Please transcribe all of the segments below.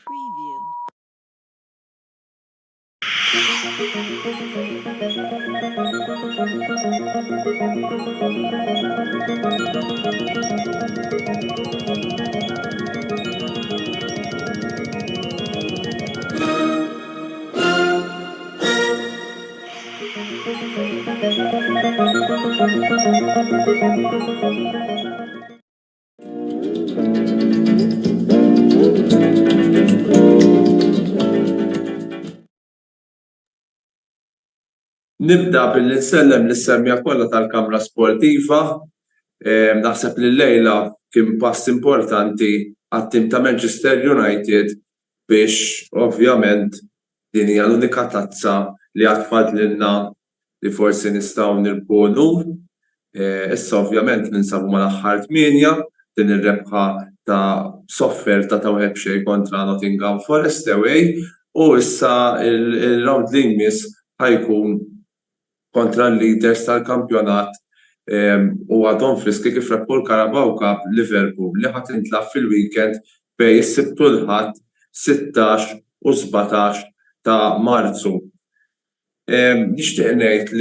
Preview. Nibda billi nsellem lis-semmija kollha tal-Kamra Sportiva. Naħseb li llejla kien pass importanti għat-tim ta' Manchester United biex ovvjament din hija l-unika tazza li għad fadlilna li forsi nistgħu nirbunu. Issa ovvjament ninsabu mal-aħħar tmienja din ir-rebħa ta' sofferta ta' wieħed xejn kontra Nottingham Forest away u issa il-round li jmiss ħajkun kontra l-leaders tal-kampjonat u għadhom friski kif rebħu l-Carabao Cup Liverpool li ħadd intlagħab fil-weekend bejn is-Sibt u l-Ħadd 16 u 17 ta' Marzu. Nixtieq ngħid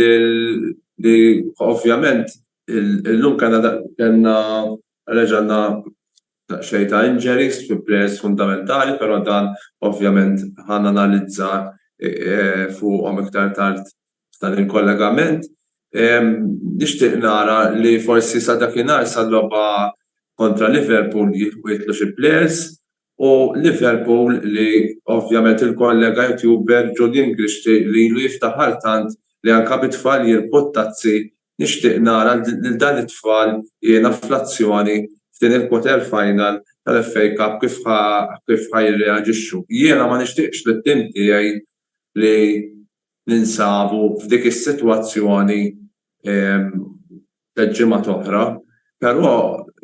li ovvjament illum kellna reġgħna xejn ta' injuries fi players fundamentali, però dan ovvjament ħananalizza fuqhom iktar tard dan il-kollegament. Nixtieq nara li forsi sa dakinhar sal-logħba kontra Liverpool jitlu xi players u Liverpool li ovvjament il-kollega YouTuber Julian Grishti li ilu jiftaħar tant li anke bit-tfal jirbu t-tazzi nixtieq nara lil dan it-tfal jiena fl-azzjoni f'din il-quarter final tal-FA Cup kif ħajreaġixxu. Jiena ma nixtieqx li t-tim tiegħi li ninsabu f'dik is-sitwazzjoni ġimgħa oħra, però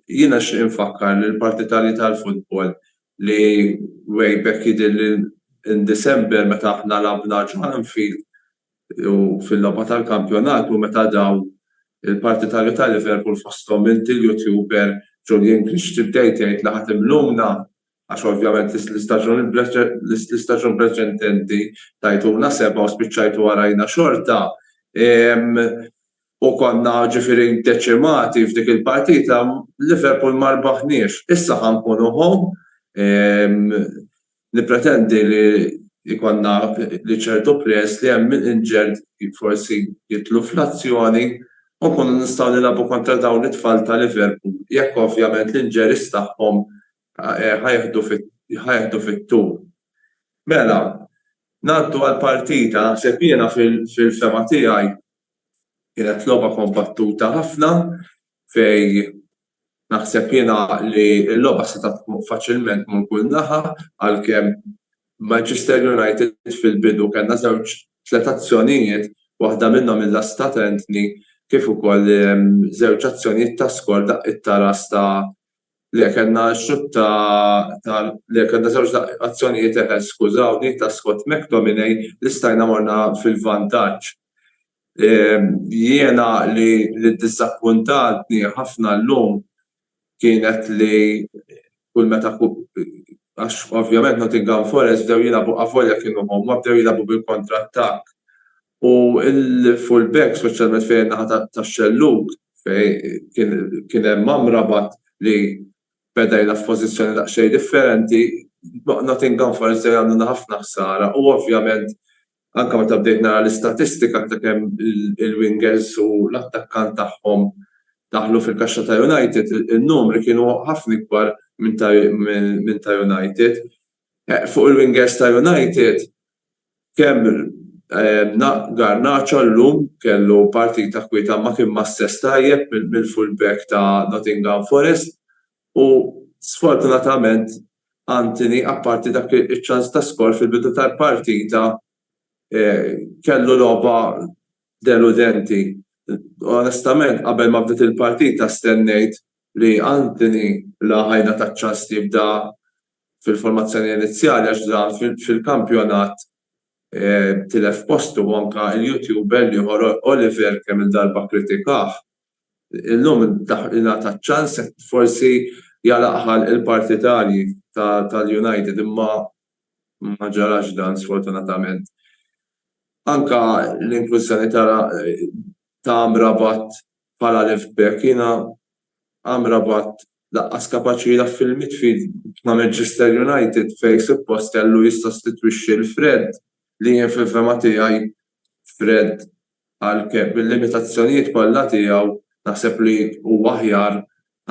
jiena x'infakkar lil partitali tal-futbol li way back in December meta aħna labna Anfield u fil-logħba tal-kampjonat u meta daw il-partitali tal-Liverpool fosthom il-YouTuber Julian Grishti bdejt jgħid li ħadd imlumna għax ovvjament l-istaġun preċedenti tajtuna 7 u spiċċajtu warajna xorta. U konna ġifieri deċimati f'dik il-partita Liverpool ma rbaħniex. Issa ħankunu home nippretendi li jkollna li ċertu players li hemm injured forsi jitlu fl-azzjoni u nkunu nistgħu nilagħbu kontra dawn it-tfal ta' Liverpool. Jekk ovvjament l-injuries tagħhom ħajħdu fit-tul. Mela, ngħaddu għall-partita naħseb jiena fil-fema tiegħi kienet logħba kombattuta ħafna fejn naħseb jiena li l-logħba setgħet faċilment minn kull naħa għalkemm Manchester United fil-bidu kellna tliet azzjonijiet waħda minnhom il-lasta Trentni kif ukoll żewġ azzjonijiet ta' skor it-taras ta' li kellna xutta li kellna żewġ azzjonijiet skużawni ta' Scott McTominay li stajna morna fil-vantaġġ. Jiena li ddisappuntatni ħafna llum kienet li kull meta għax ovvjament Nottingham Forest bdew jilagħbu avolja kienu huma bdew jilagħbu bil-kontrattakk. U il-fullback speċjalment fejn naħa tax-Xellug fejn kien hemm Amrabat li bedajna f'pożizzjoni daqsxejn differenti, Nottingham Forest għandna ħafna ħsara u ovvjament anke meta bdejt nara l-istatistika ta' kemm il-wingers u l-attakkant tagħhom daħlu fil-kaxxa ta' United, in-numri kienu ħafna ikbar minn ta' United. Fuq il-wingers ta' United kemm Garnacho llum kellu partita kwieta ma kien massess tajjeb mill-fullback ta' Nottingham Forest u sfortunatament Anthony apparti dak iċ-ċans ta' skor fil-bidu tal-partita kellu logħba deludenti. Onestament qabel ma bdiet il-partita stennejt li Anthony laħajna taċ-ċans li jibda fil-formazzjoni inizjali għax dan fil-kampjonat tilef postu anke il-YouTuber li Oliver kemm il-darba kritikah. Illum ingħata ċans forsi jalaqħal il-partitali tal-United imma ma ġarax dan sfortunatament. Anka l-inklużjoni ta' Amrabat bħala left back jiena Amrabat laqqas kapaċi jilgħab fil-midfield ma' Manchester United fejn suppost kellu jissostitwixxi l-Fred li jien fil-fema tiegħi Fred għalkemm bil-limitazzjonijiet kollha tiegħu naħseb li huwa aħjar,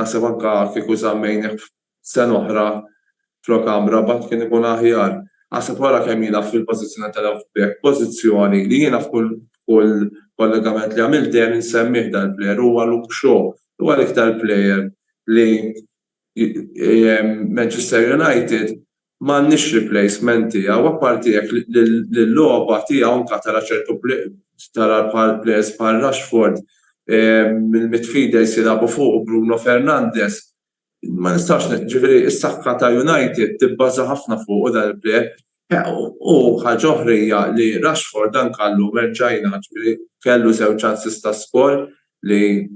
naħseb anke kieku żammejnieh sena oħra flok Amrabat kien ikun aħjar. Naħseb wara kemm jilgħab fil-pożizzjoni tal-left back, pożizzjoni li jiena f'kull kollegament li għamilt dejjem insemmih dal-plejer huwa Luke Shaw, huwa l-iktar plejer li Manchester United m'għandniex replacement tiegħu apparti jekk l-logħba tiegħu anke tara ċertu tara bħal players bħal Rashford mill-midfielders jilagħbu fuq Bruno Fernandes. Ma nistax ġifieri s-saħħa ta' United tibbaża ħafna fuq dan il-plejer. U ħaġa oħra hija li Rashford dan kellu merġajna ġifieri kellu żewġ chances ta' skor li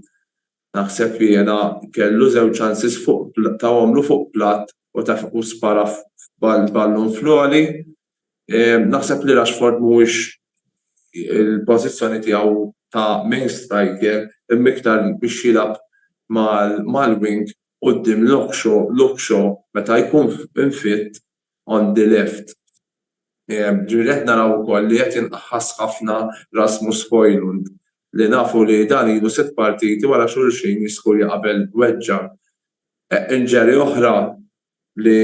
naħseb jiena kellu żewġ chances fuq ta' għomlu fuq platt u spara ballun floli. Naħseb li Rashford mhuwiex il-pożizzjoni tiegħu ta' main striker imma iktar biex jilgħab mal-wing quddiem Luke Shaw meta jkun fit on the left. Ġifieri qed naraw ukoll li qed jinqaħħas ħafna Rasmus Højlund li nafu li dan ilu 6 partiti wara xulxin jiskurja qabel weġġa. Inġeri oħra li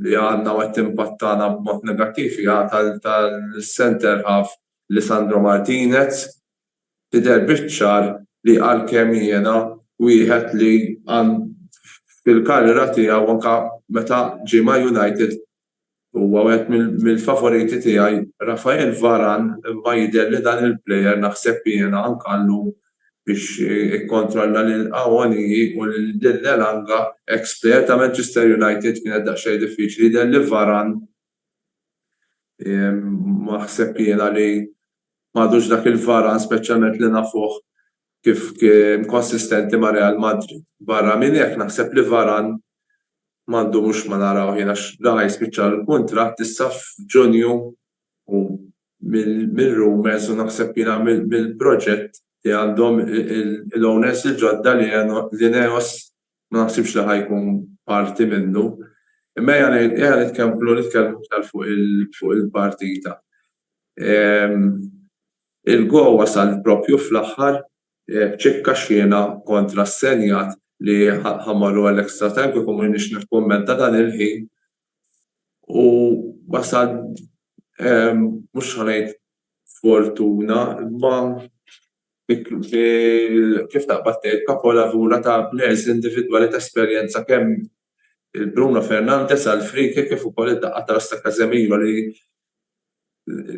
għandna u qed timpattana b'mod negattiv hija tal-center half Lisandro Martinez tidher biċ-ċar li għalkemm jiena wieħed li fil-karriera tiegħu anke meta ġie ma' United huwa wieħed mill-favoriti tiegħi Rafael Varane imma jidher li dan il-plejer naħseb jiena anke għandu biex ikkontrolla lil Awoniyi u lil Elanga ex-plejer ta' Manchester United kienet daqsxejn diffiċli jidher li Varane naħseb jiena li m'għadux dak il-Varane speċjalment li nafuh kif kien konsistenti ma' Real Madrid. Barra minn hekk naħseb li Varane m'għandu mhux ma naraw jiena da jispiċċa l-kuntratt issa f'Ġunju u mill-rumors u naħseb jiena mill-proġett li għandhom il-owners il-ġodda li Ineos ma naħsibx li ħajkun parti minnu. Imma jgħan nitkellmu iktar fuq il-partita. Il-goal wasal proprju fl-aħħar ċekka xjiena kontra s-Senjat li ħammarru għal-extra time kif nix nikkummenta dan il-ħin u wasal mhux ħanejt fortuna imma kif taqbad tgħid kapolavura ta' players individwali ta' esperjenza kemm il-Bruno Fernandes għal free kick kif ukoll id-daqqa ta' Casemiro li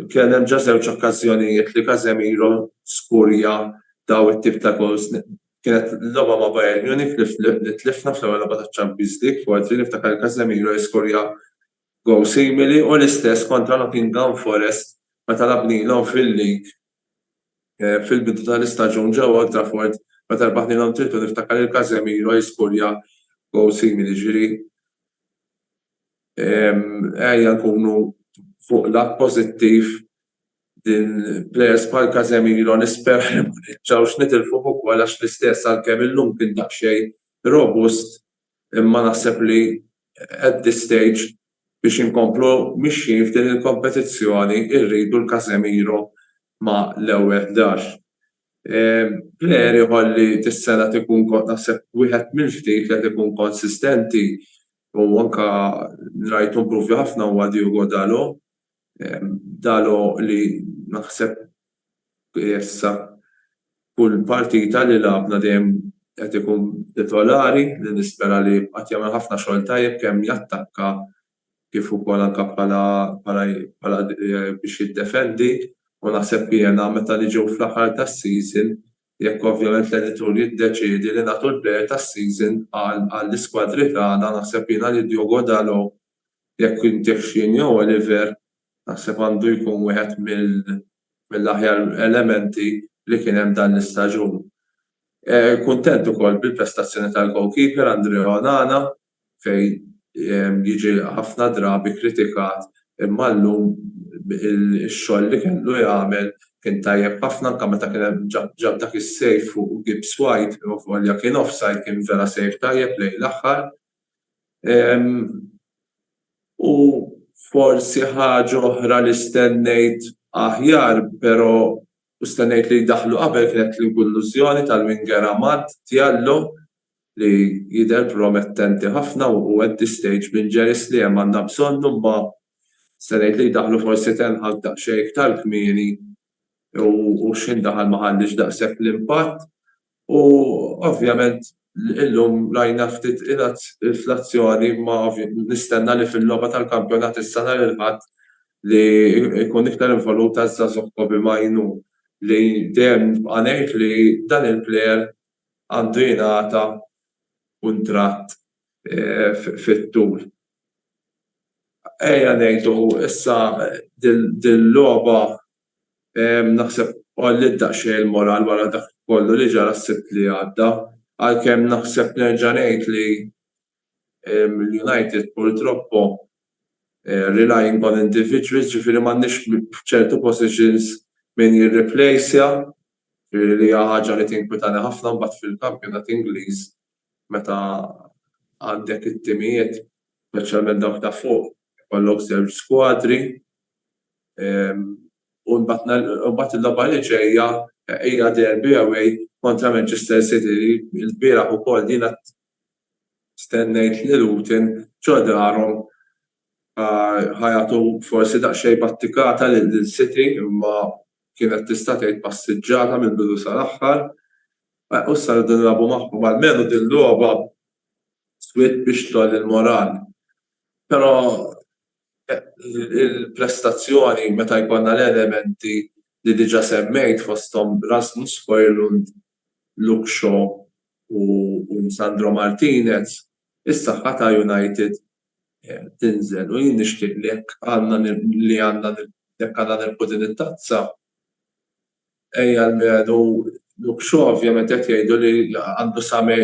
kien hemm ġa żewġ okkażjonijiet li Casemiro skurja daw it-tip ta' goals. Kienet l-logħba ma' Bayern Munich li tlifna fl-ewwel logħba ta' Champions League forsi niftakar Casemiro jiskurja goal simili u l-istess kontra Nottingham Forest meta labnilhom fil-league fil-bidu tal-istaġun ġewwa Old Trafford meta rbaħnilhom trittu niftakar il-Casemiro jiskurja goal simili ġifieri. Ejja nkunu fuq lat pożittiv din players bħal Casemiro nispera ma niġġawx nitilfu ukoll għax l-istess għalkemm illum kien daqsxejn robust imma naħseb li at this stage biex inkomplu mixjin f'din il-kompetizzjoni irridu l-Casemiro ma' l-ewwel 11. Plejer ieħor li tis-sena tkun naħseb wieħed mill-ftit li tkun konsistenti u anke rajtu improvvi ħafna huwa Diogo Dalot. Dalot li naħseb issa kull partita li labna dejjem qed ikun titolari li nispera li qatt jagħmel ħafna xogħol tajjeb kemm jattakka kif ukoll anke bħala biex jiddefendi u naħseb jiena meta niġu fl-aħħar tas-season jekk ovvjament l-editur jiddeċiedi li nagħtu l-plejer tas-season għall-iskwadri tagħna naħseb jiena li Diogo Dalot jekk intih xini jew Oliver naħseb għandu jkun wieħed mill-aħjar elementi li kien hemm dan l-istaġun. Kuntent ukoll bil-prestazzjoni tal-goalkeeper Andrea Onana fejn jiġi ħafna drabi kritikat imma llum il-xogħol li kellu jagħmel kien tajjeb ħafna anke meta kien hemm ġab dak is-sejf u Gibbs White volja kien offside kien vera sejf tajjeb lejn l-aħħar. U forsi ħaġa oħra li stennejt aħjar, però stennejt li jdaħlu qabel kienet l-inklużjoni tal-winger Amad Diallo li jidher promettenti ħafna u at this stage b'inġeris li hemm għandha bżonnu ma stennejt li jdaħlu forsi tenħad daqsxejn iktar kmieni u x'indaħal ma ħallix daqshekk l-impatt. U ovvjament illum rajna ftit inflazzjoni ma nistenna li fil-logħba tal-kampjonat is-sena li ħadd li jkun iktar involut żagħżugħ Kobbie Mainoo li dejjem ngħid li dan il-plejer għandu jingħata kuntratt fit-tul. Ejja ngħidu issa dil-logħba naħseb qolli daqsxejn il-moral wara dak kollu li ġara s-sibt li għadda, għalkemm naħseb nerġa' ngħid li l-United purtroppo relying on individuals, ġifieri m'għandniex f'ċertu positions min jirreplaceja, li hija ħaġa li tinkwetani ħafna mbagħad fil-kampjonat Ingliż meta għandek it-timijiet, speċjalment dawk ta' fuq, ikollok żewġ skwadri, u mbagħad il-logħba li ġejja hija derby away kontra Manchester City. Il-bieraħ ukoll jiena stennejt li Luton ġodharhom ħajatu forsi daqsxejn battikata lil-City imma kienet tista' tgħid passiġġata minn bidu sal-aħħar. U issa rridu nilagħbu magħhom għalmenu din logħba swiet biex tolli l-moral. Però il-prestazzjoni meta jkollna l-elementi li diġà semmejt fosthom Rasmus Højlund, Luke Shaw u Sandro Martinez, is-saħħa ta' United tinżel u jien nixtieq li jekk għandna nirpu din it-tazza ejja l-menu Luke Shaw ovvjament qed jgħidu li għandu sa May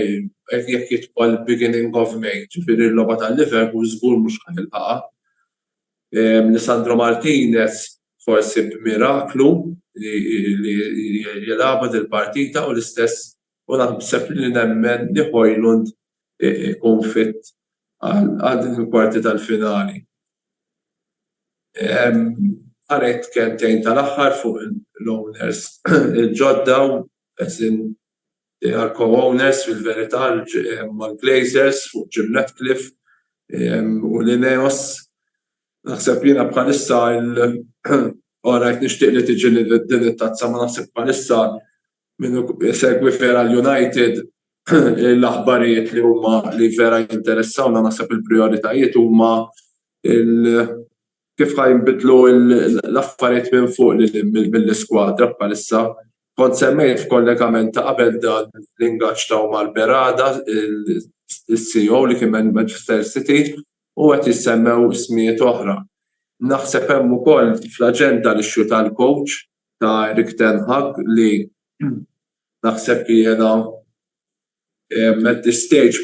jekk jidħol beginning of May, ġifieri l-logħba tal-Liverpool żgur mhux ħajilħaqha. Lisandro Martinez forsi b'miraklu li jilagħbu dil-partita u l-istess u naħseb li nemmen li Højlund ikun fit għal din il-kwarti tal-finali. Għarajt kemmtejn tal-aħħar fuq l-owners il-ġodda co-owners fil-verità mal-Glazers fuq Jim Ratcliffe u l-Ineos. Naħseb jiena bħalissa orajt nixtieq li tiġi din it-tazza ma naħseb bħalissa minnu segwi vera l-United l-aħbarijiet li huma li vera jinteressawna naħseb il-prijoritajiet huma kif ħajnbidlu l-affarijiet minn fuq mill-iskwadra bħalissa. Kont semmejt f'kollegament ta' qabel dan l-ingaġġ ta' mal-Berada, il-CEO li kien Manchester City, u qed jissemmew ismijiet oħra. Naħseb hemm ukoll fl-aġenda l-issue tal-coach ta' Erik ten Hag li naħseb jiena at this stage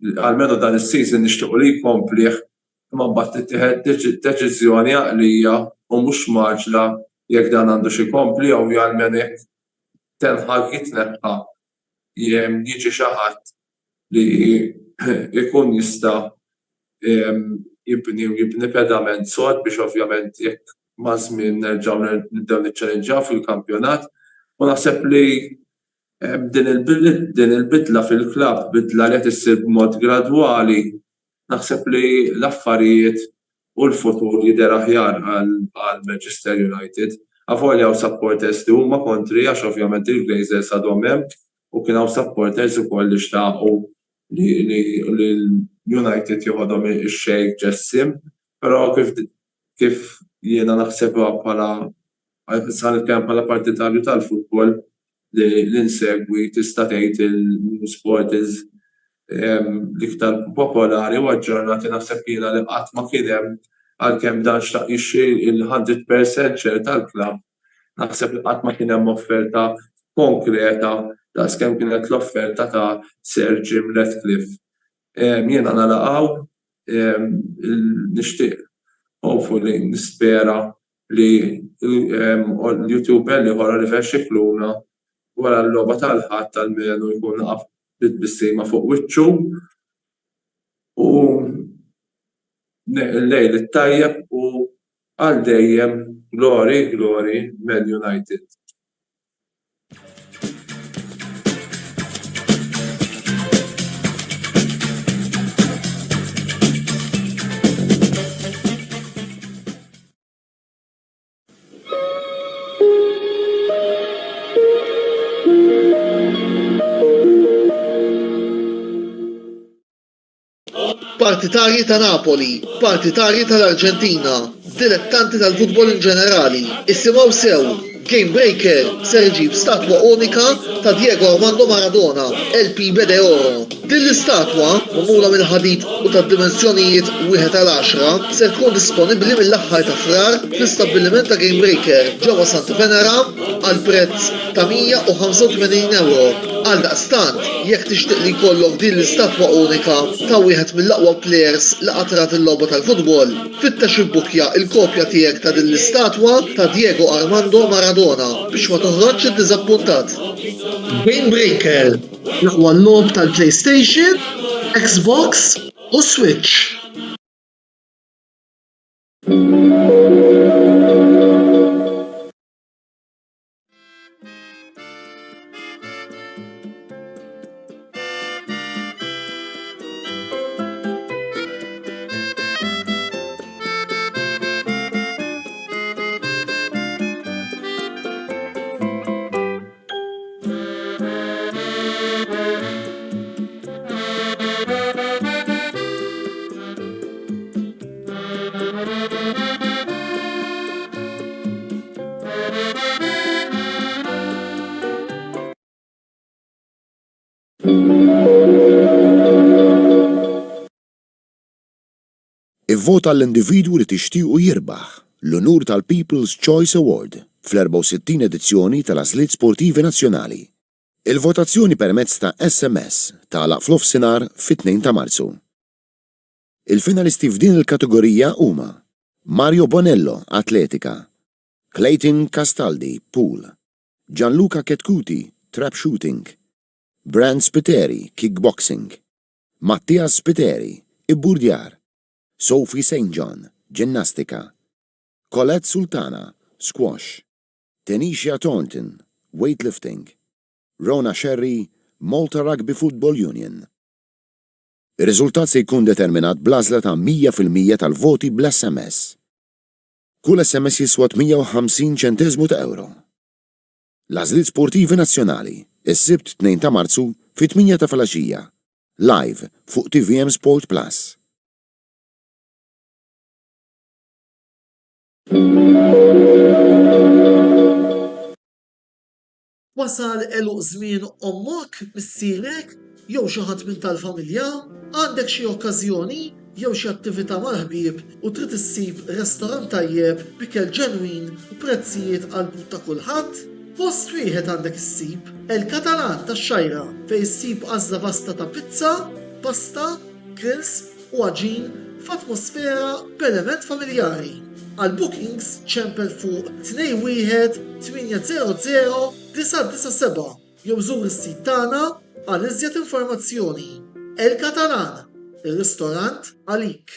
għalmenu dan is-season nixtiequ li jkomplih imma mbagħad tittieħed deċiżjoni għaqlija u mhux maġla jekk dan għandu xi jkompli jew għalmenu jekk ten Hag jitneħħa jiġi xi ħadd li jkun jista' jibni pedament sod biex ovvjament jekk ma' żmien nerġgħu nibdew niċċalenġjaw fil-kampjonat u naħseb li din il-bidla fil-klabb bidla li qed issir b'mod gradwali naħseb li l-affarijiet u l-futur jidher aħjar għal Manchester United. Avolja hawn supporters li huma kontri għax ovvjament il-Glazers għadhom hemm u kien hawn supporters ukoll li xtaqu li United joħodhom ix-xejk ġessim, però kif jiena naħsebha bħala partitarju tal-futbol li nsegwi tista' tgħid il-sports l-iktar popolari u aġġornati naħseb jiena li qatt ma kien hemm għalkemm dan xtaq jixxi il-100% share tal-klabb. Naħseb li qatt ma kien hemm offerta konkreta daqskemm kienet l-offerta ta' Sir Jim Ratcliffe. Jiena nalaqgħu nixtieq hopefully nispera li l-YouTuber li ħora li xekluna wara l-logħba tal-ħadd tal-menu jkun naqaf bit-bissima fuq wiċċu u lejl it-tajjeb u għal dejjem glory, glory, Man United. Partitarji ta' Napoli, partitarji tal-Arġentina, dilettanti tal-futbol in ġenerali, issimgħu sew, Game Breaker ser iġib statwa unika ta' Diego Armando Maradona, LP Bede Oro. Din l-istatwa, magħmula mill-ħadid u tad-dimensjonijiet 1:10, ser tkun disponibbli mill-aħħar ta' frar fl-istabbiliment ta' Game Breaker ġewwa Santa Venera għal prezz ta' 185 euro. Għal daqstant, jekk tixtieq li jkollok din l-istatwa unika ta' wieħed mill-aqwa players li qatrat il-logħba tal-futbol, fittex ibbukja il-kopja tiegħek ta' din l-istatwa ta' Diego Armando Maradona biex ma toħroġx iddiżappuntat. Game Breaker, l-aqwa logħob tal-PlayStation, Xbox u Switch. Ivvota l-individwu li tixtiequ jirbaħ l-unur tal-People's Choice Award fl-64 edizzjoni tal-Għażliet Sportivi Nazzjonali. Il-votazzjoni permezz ta' SMS tagħlaq fl-ofsinhar fit-2 ta' Marzu. Il-finalisti f'din il-kategorija huma Mario Bonello, Atletika, Clayton Castaldi, Pool, Gianluca Ketkuti, Trap Shooting, Brand Spiteri, Kickboxing, Mattias Spiteri, Ibburdjar, Sophie St. John, Ġinnastika, Colette Sultana, Squash, Tanisha Thornton, Weightlifting, Rona Sherry, Malta Rugby Football Union. Ir-riżultat se jkun determinat bl-għażla ta' 100% tal-voti bl-SMS. Kull SMS jiswa 150 ċentesmu ta' euro. L-Għażliet Sportivi Nazzjonali, is-Sibt 2 ta' Marzu fit-8 ta' filgħaxija, live fuq TVM Sport Plus. Wasal eluq żmien ommok, missierek, jew xi ħadd minn tal-familja, għandek xi okkażjoni jew xi attività mal-ħbieb u trid issib restorant tajjeb bikel ġenwin u prezzijiet qalbut ta' kulħadd, post wieħed għandek issib El-Katalan tax-Xajra fejn issib għażla vasta ta' pizza, pasta, grills u għaġin f'atmosfera b'element familjari. Għal bookings ċempel fuq 21-800-997 jew żur is-sit tagħna għal iżjed informazzjoni. El-Katalan, ir-ristorant għalik.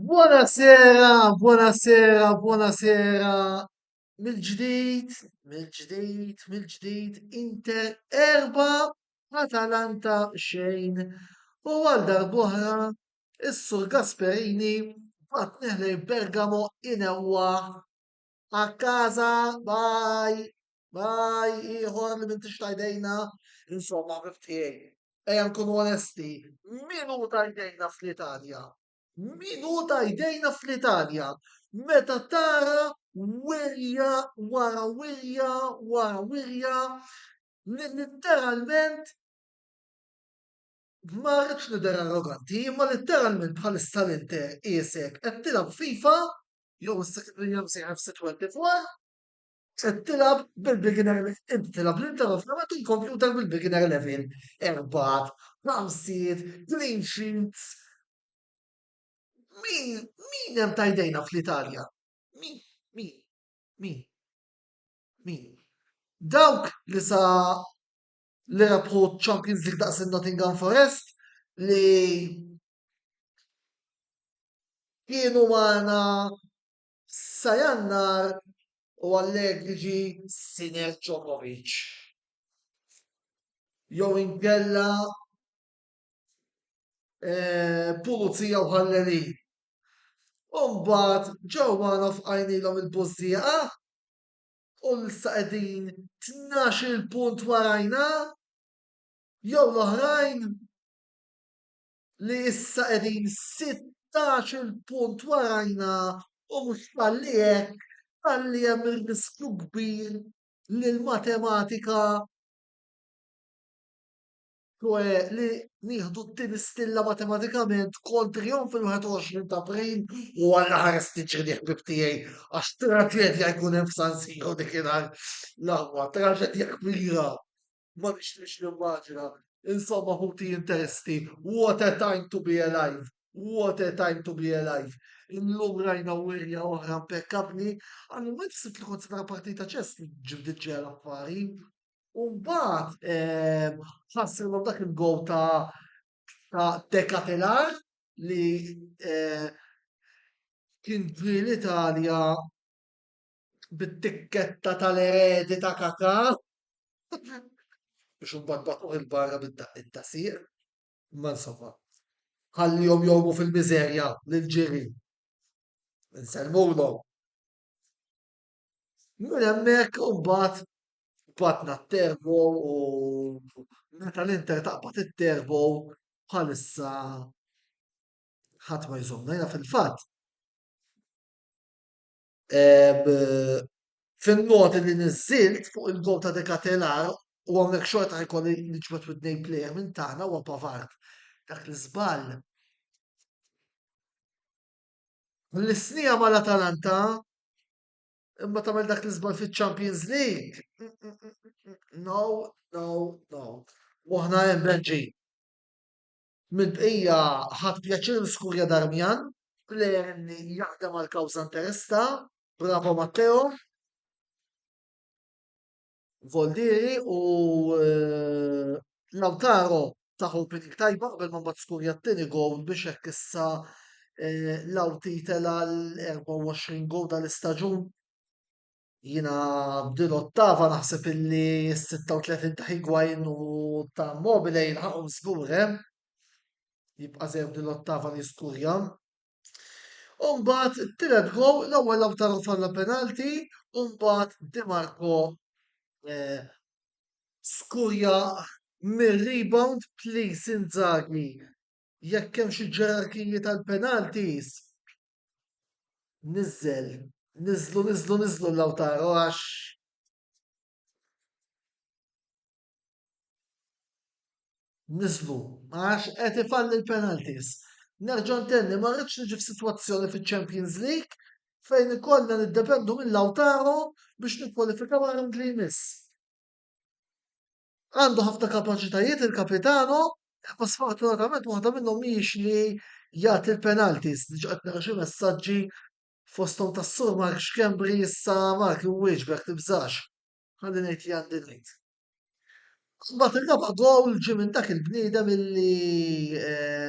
Buonasera, buonasera, buonasera. Mill-ġdid, Inter 4, Atalanta xejn. U għal darbohra, is-Sur Gasperini bat neħlej Bergamo inewwa. A casa, bye, ieħor li m'intix tajdejna, insomma, biftijaj. Ejja nkunu onesti, minu tajdejna fl-Italja? Minuta jdejna fl-Italja, meta tara wirja wara wirja wara wirja, literalment ma rridx nidher arroganti, imma letteralment bħalissa l-Inter qiesek qed tilab FIFA jew issa msejħa f'24 qed tilab bil-beginner inti tilab l-Inter ovvjament il-computer bil-beginner level. Erbad, ħamsiet, clean sheets. Min hemm tajdejna fl-Italja? Min? Min? Min? Min? Dawk li sa li rabħu Champions League daqs il-Nottingham Forest li kienu magħna sa jannar u Allegri ġi Sinner Djokovic. Jew inkella pulizija u ħallelin. Umbagħad ġew magħna fqajnilhom il-bużdieqa u issa qegħdin 12 punt warajna jew l-oħrajn li issa qegħdin 16 punt warajna u mhux talli hekk talli hemm ir-riskju kbir li l-matematika li nieħdu t-tieni stilla matematikament kontrihom fil-21 ta' April u għalla ħares tiġri ħbib tiegħi għax traġedja jkun hemm f'San Siro dikinhar l-aħwa, traġedja kbira. Ma nixtiex nimmaġina. Insomma, ħuti interesti. What a time to be alive. What a time to be alive. Illum rajna wirja oħra impeccabli. Għallu ma jfsit li konsidra partita ċess ġibdit ġela affari. Umbagħad ħassrilhom dak il-gowl ta' Decatelar li kien ġie l-Italja bit-tikketta tal-eredi ta' Kakà biex imbagħad baqgħu il-barra bid-taqsir. Ma insomma, ħallihom jgħumu fil-miżerja lil-ġirien. Insellmulhom. Minn hemmhekk imbagħad batna t-terbo u meta l-Inter taqbad it-terbo bħalissa ħadd ma jżommna jiena fil-fatt. Fin-noti li niżilt fuq il-gowl ta' Decatelar u hawnhekk xorta jkolli niġbed with-nejn plejer minn tagħna huwa Pavard. Dak l-iżball. L-isnija mal-Atalanta imma tagħmel dak l-iżball fiċ-Champions League. No, no, no. Moħħna hemm Benġi. Mill-bqija ħadd pjaċir Skurja Darmjan, plejer li jaħdem għal kawża interesta, bravo Matteo. Voldiri u Lautaro taħu opening tajba qabel ma mbagħad Skurja t-tieni gowl biex hekk issa Lauti tela l-24 gowl tal-istaġun. Jiena bdil ottava naħseb illi 36 ta' Higuain u ta' Mobile jilħaqhom żgur, jibqa' żew bdil ottava li Skurja. U mbagħad it-tielet gowl l-ewwel Lautaro falla penalti u mbagħad Di Marco Skurja mir-rebound please Inzaghi. Jekk hemm xi ġerarkiji tal-penalties niżlu Lautaro għax qed ifalli l-penalties. Nerġa' ntenni ma rridx niġi f'sitwazzjoni fiċ-Champions League fejn ikollna niddependu minn Lautaro biex nikkwalifikaw għal round li jmiss. Għandu ħafna kapaċitajiet il-kapitano, ma sfortunatament waħda minnhom mhijiex li jagħti l-penalties. Diġà qed nara xi messaġġi fosthom tas-sur Mark Xkembri issa Mark inwieġbek tibżax. Ħalli ngħid li għandi ngħid. Mbagħad ir-raba' gowl ġie minn dak il-bniedem illi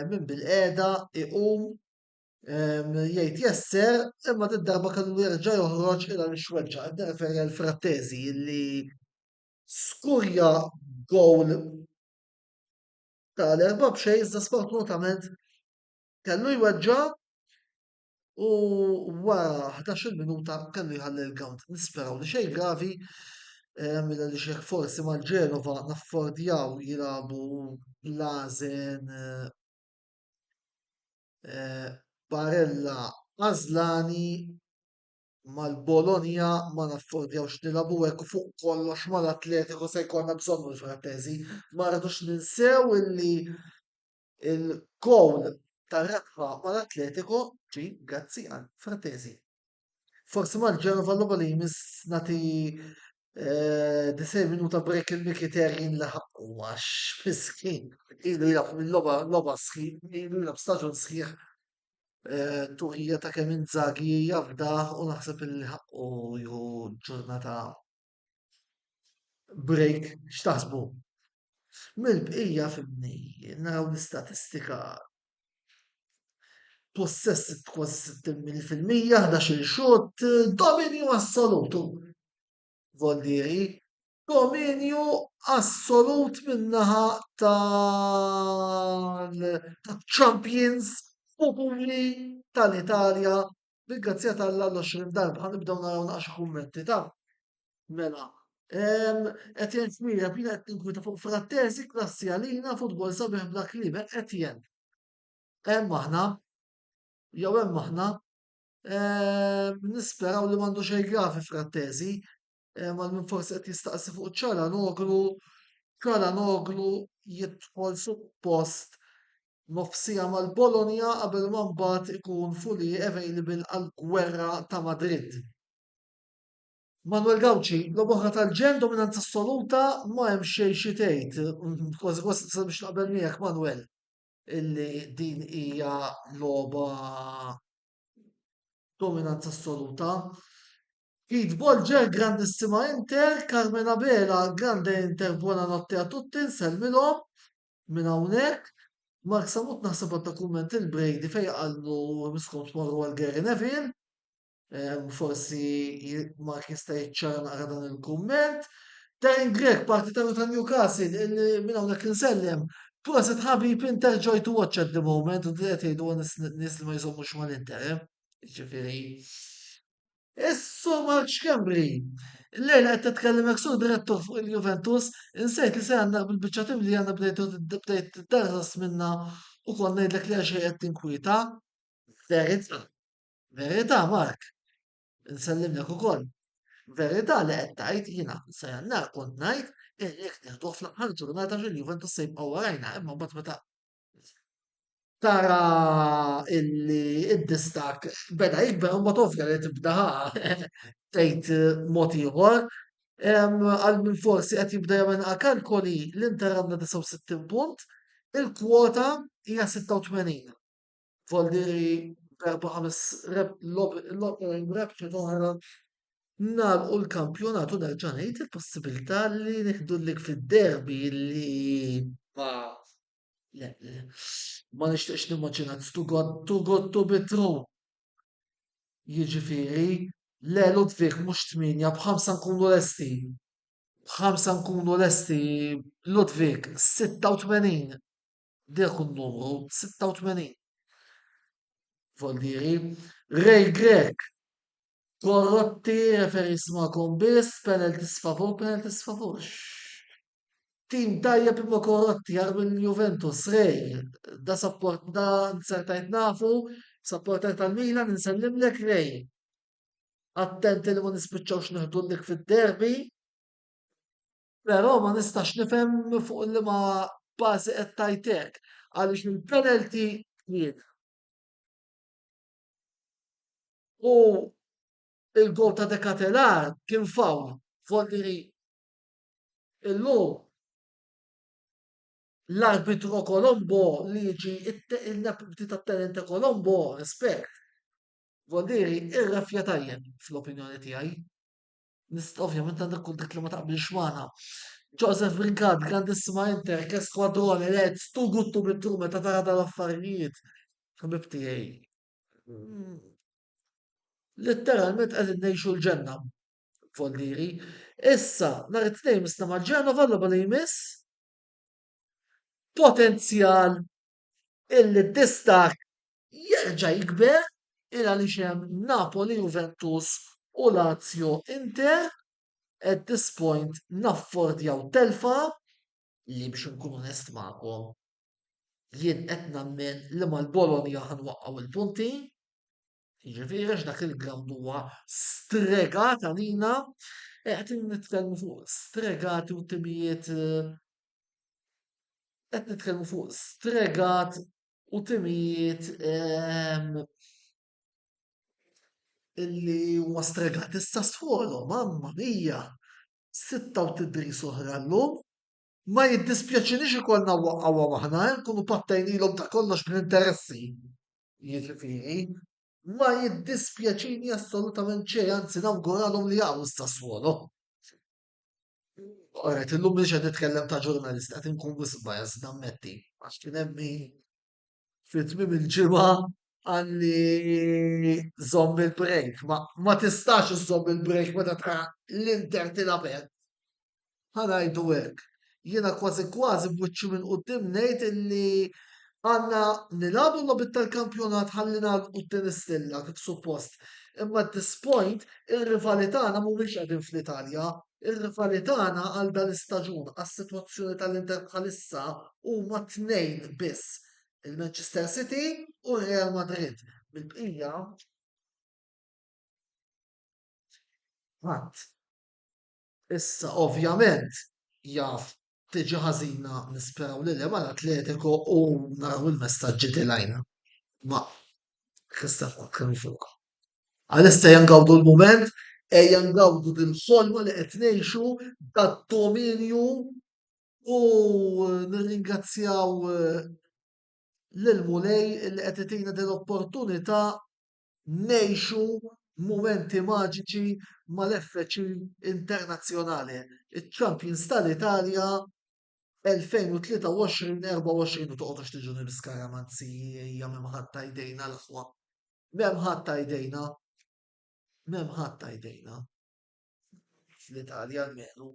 minn bil-qiegħda iqum jgħid jesser imma darba kellu jerġa' joħroġ ilha l-xweġġa. Qed nirreferi għal Frattesi illi Skurja gowl tal-4 b'xejn iżda sfortunatament kellu jweġġa' u wara 11 minuta kellu jħalli l-gawd. Nisperaw li xejn gravi mela li xi forsi mal-Ġenova naffordjaw jilagħbu Blażen Barella Għażlani mal-Bologna ma naffordjawx nilagħbu hekk fuq kollox mal-Atletico se jkollna bżonn il-Frattesi. Ma rridux ninsew illi Il-gowl tar-rebħa mal-Atletico ġie grazzi għal Frattesi. Forsi mal-Ġenova l-logħba li jmiss nagħti 90 minuta break il-Mkhitaryan li ħaqqu għax miskin. Ilu jilgħab mill-logħba sħiħ, ilu jilgħab staġun sħiħ turija ta' kemm Inzaghi jafdaħ u naħseb li ħaqqu jieħu ġurnata break. X'taħsbu? Mill-bqija fimni, naraw l-istatistika possess kważi 60%, 11 xut, dominju assolutu. Voldiri, dominju assolut minnaħa tal-champions populi tal-Italja. Bil-grazzja tal-20 darba ħanibdaw naraw naqxa kummenti ta' mela. Etjen Fmira, bina qed tinkwita fuq Frattesi, klassi għalina, futbol sabiħ Black Liver, Etjen. Hemm aħna, jew hemm aħna, nisperaw li m'għandu xejn gravi Frattesi, ma minn forsi qed jistaqsi fuq ċalanoglu jidħol suppost nofsija mal-Bologna qabel ma mbagħad ikun fully available għall-gwerra ta' Madrid. Manuel Gauci, l-oħra tal-ġen dominanza assoluta ma hemm xejn xi tgħid. Kważi kważi tista' biex naqbel miegħek Manuel illi din hija logħba dominanza assoluta. Heath Bolger, grandissima Inter, Carmen Abela, grande Inter, buonanotte a tutti, nsellmilhom minn hawnhekk. Mark Samut naħseb għadda kumment il-Brady fej għallu miskom tmorru għal Gary Neville. Forsi Mark jista' jiċċara naqra dan il-kumment. Darren Grek, partitaru ta' Newcastle, minn hawnhekk insellem. Proset ħabib Inter joy to watch at the moment, u d-diet jgħidu nis li ma jżommux mal-Inter. Ġifieri. Issu Mark Xkembri, l-lejla qed titkellem hekk sur direttur fuq il-Juventus, insejt li se għandna bil-biċċa tim li għandna bdejt darras minna u kon ngħidlek li għaxej qed tinkwita. Verità, verità Mark, nsellimlek ukoll. Verità li qed tgħid jiena sa jannar kont ngħid jekk nieħduh fl-aħħar ġurnata fil-Juventus se jibqgħu warajna, imma mbagħad meta tara illi id-distak beda jikber u ovvja li tibda tgħid mod ieħor. Għal min forsi qed jibda jagħmel kalkoli l-Inter għandha 69 punt, il-kwota hija 86. Voldiri berba' ħames rebċet oħra nagħlqu l-kampjonat u nerġa' ngħid il-possibilità li nieħdulek fid-derbi li ma nixtieqx nimmaġinat too good to be true. Jiġifieri, le Ludwig mhux 8 b'5 nkunu lesti. B'5 nkunu lesti Ludwig 86. Dik un-numru 86. Voldiri, Ray Grek, korrotti referi smakom biss, penalties favur. Tim tajjeb imma korrotti għar mill-Juventus, Rej, da support da nsertajt nafu, supporter tal-Milan, nsellimlek Rej. Attenti li ma nispiċċawx neħdullik fid-derbi, però ma nistax nifhem fuq li ma bażi qed tajtek għaliex il-penalty kien. U il-gol ta' Dekatelar kien fawl, Voldiri illum l-arbitru Colombo li jiġi il-nabdi ta' talenta Colombo, rispett. Voldiri, ir-rafja tajjeb, fl-opinjoni tiegħi. Ovvjament għandek kull dik li ma taqbilx magħna. Joseph Brigad, grandissima Inter, che squadrone, Reds, too good to be true, meta tara dal-affarijiet. Ħbib tiegħi. Letteralment qegħdin ngħixu l-ġenna. Voldiri. Issa, nhar it-tnejn misna mal-Ġenova l-logħba li jmiss potenzjal illi d-distak jerġa' jikber il għaliex hemm Napoli, Juventus u Lazio Inter at this point naffordjaw telfa li biex nkun onest magħkom jien qed nemmen li mal-Bologna ħanwaqqgħu il-punti. Jiġifieri dak il-ground huwa stregat għalina qed nitkellmu fuq stregati u timijiet qed nitkellmu fuq stregat u timijiet illi huma stregat issa sfuolhom, mamma mija! Sitta u tidris oħra llum. Ma jiddispjaċinix ikollna waqgħuha aħna, nkunu pattajnilhom ta' kollox bl-interessi. Jiġifieri, ma jiddispjaċini assolutament xejn, anzi nawguralhom li jaqgħu s-Sassuolo. Alright, illum mhix qed nitkellem ta' ġurnalist, qed inkun wisq biased nammetti. Għax kien hemm min fit-tmiem il-ġimgħa għalli żomm il-break. Ma tistax iżomm il-break meta tra l-Inter tilab hekk. Ħanajdu hekk. Jiena kważi kważi b'wiċċi minn quddiem ngħid illi għandna nilagħbu l-logħbiet tal-kampjonat ħalli nagħlqu t-tieni stilla kif suppost. Imma at this point ir-rivali tagħna mhumiex qegħdin fl-Italja, ir-rivali tagħna għal dan l-istaġun għas-sitwazzjoni tal-Inter bħalissa huma tnejn biss. Il-Manchester City u Real Madrid. Bil-bqija ħadd. Issa ovvjament jaf tiġi ħażina nisperaw li hemm l-Atletico u naraw il-messaġġi tilajna. Ma Kristaf kemm fuq. Għalissa jangawdu l-moment, jangawdu din-ħolma li qed ngħixu dat-dominju u nirringrazzjaw lil Mulej li qed itina din l-opportunità ngħixu mumenti maġiċi mal-FC internazzjonali. Iċ-Champions tal-Italja 2023-24 u toqgħodux tiġuni biskaramanzi hija m'hemm ħadd jdejna l-aħwa. M'hemm ħadd jdejna. M'hemm ħadd jdejna. Fl-Italja almenu.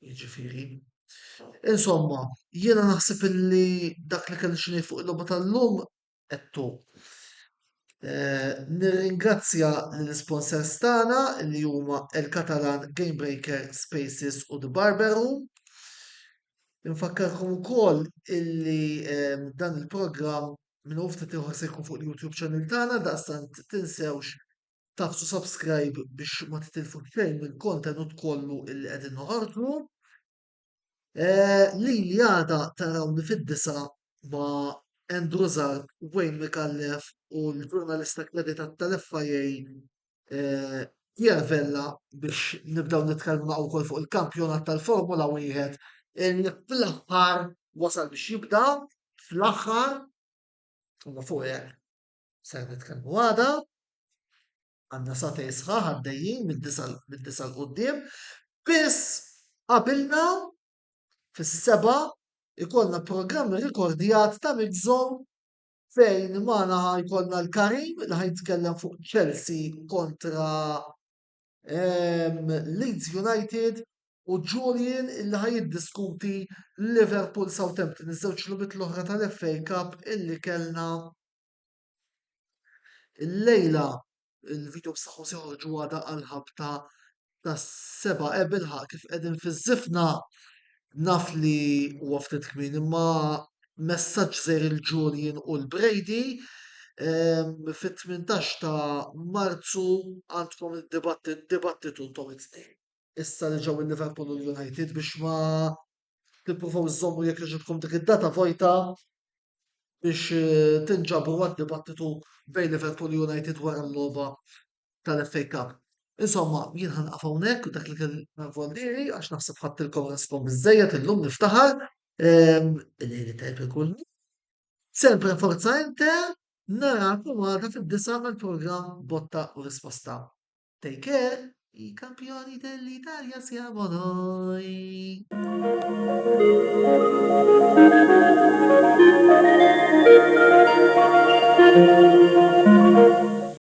Jiġifieri. Insomma, jiena naħseb illi dak li kelli xi ngħid fuq il-logħba tal-lum qedtu. Nirringrazzja l-sponsors tagħna li huma il-Catalan Game Breaker Spaces u The Barber Room. Infakkarkom ukoll illi dan il-programm minn ftit ieħor se jkun fuq il-YouTube channel tagħna daqstant tinsewx tafsu subscribe biex ma titilfu xejn mill-kontenut kollu illi qegħdin noħorġu. Li għada tarawni fid-disa ma' Andrew Zarb, Wayne Mikallef u l-ġurnalista kreditat tal-FIA Pierre Vella biex nibdaw nitkellmu ma' wkoll fuq il-kampjonat tal-Formula 1 illi fl-aħħar wasal biex jibda fl-aħħar u fuq hekk ser nitkellmu għada għandna satej sħaħ għaddejjin mid-disa l-qudiem biss qabilna fis-seba' ikollna programm rikordjat ta' Migżon fejn magħna jkollna l-Karim li ħajtkellem fuq Chelsea kontra Leeds United u Julian illi ħajiddiskuti Liverpool Southampton iż-żewġ logħbiet l-oħra tal-FA Cup illi kellna illejla il-video b'saħħu se joħorġu għada għall-ħabta tas-seba' bilħaq kif qegħdin fiż-żifna naf li huwa ftit kmieni imma messaġġ żgħir il-Julian u l-Brady fit-18 ta' Marzu għandkom id-dibattitu intom it-tnejn. Issa li ġew il-Liverpool u l-United biex ma tippruvaw iżommu jekk iġibkom dik id-data vojta biex tinġabru għad-dibattitu bejn Liverpool u United wara l-logħba tal-FA Cup. Insomma, jien ħanqaf hawnhekk u dak li kien vondiri għax naħseb ħadtilkom respon biżżejjed illum niftaħar il-lejli tajb ikun. Sempre Forza Inter narakom għada fid-disa mal-programm Botta u Risposta. Take care, i kampioni dell'Italia siamo noi.